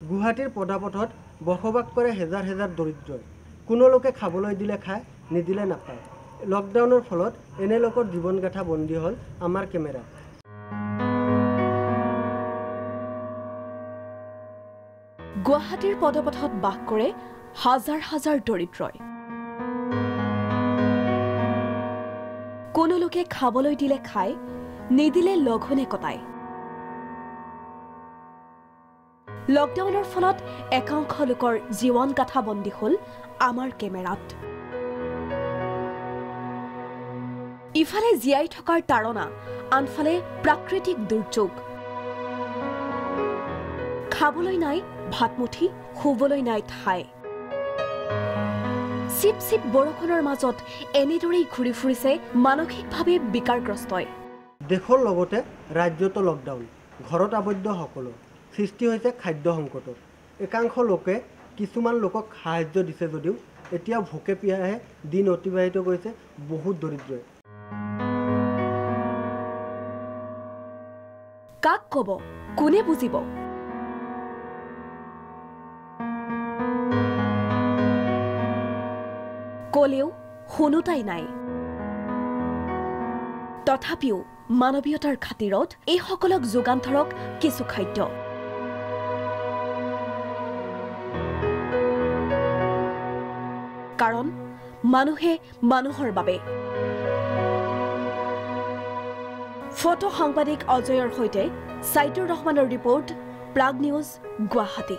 গুৱাহাটীৰ পদাপথত বসবাস কৰে হেজাৰ হেজাৰ দৰিদ্ৰই। কোনো লোকে খাবলৈ দিলে খায়, নিদিলে নাপায়। লকডাউনৰ ফলত এনে লোকৰ জীৱনগাথা বন্দী হ'ল আমাৰ কেমেৰাত। গুৱাহাটীৰ পদপথত বাস কৰে হাজাৰ হাজাৰ দৰিদ্ৰই। কোনো লোকে খাবলৈ দিলে খায়, নিদিলে লঘোণে কটায়। লকডাউনৰ ফলত একাংশ লোকৰ জীৱন গাথা বন্দী হ'ল আমাৰ কেমেৰাত। ইফালে জীয়াই থকাৰ তাৰণা, আনফালে প্ৰাকৃতিক দুৰ্যোগ। খাবলৈ নাই ভাতমুঠি, শুবলৈ নাই ঠাই। চিপ চিপ বৰষুণৰ মাজত এনেদৰেই ঘূৰি ফুৰিছে মানসিকভাৱে বিকাৰগ্ৰস্তই। দেশৰ লগতে ৰাজ্যতো লকডাউন, ঘৰত আবদ্ধ সকলো। সৃষ্টি হৈছে খাদ্য সংকটৰ। একাংশ লোকে কিছুমান লোকক সাহায্য দিছে যদিও এতিয়া ভোকে পিয়াহে দিন অতিবাহিত কৰিছে বহুত দৰিদ্ৰই। কাক ক'ব, কোনে বুজিব? ক'লেও শুনোতাই নাই। তথাপিও মানৱীয়তাৰ খাতিৰত এইসকলক যোগান ধৰক কিছু খাদ্য। কাৰণ মানুহে মানুহৰ বাবে। ফটো সাংবাদিক অজয়ৰ সৈতে ছাইদুৰ ৰহমানৰ ৰিপৰ্ট, প্ৰাগ নিউজ, গুৱাহাটী।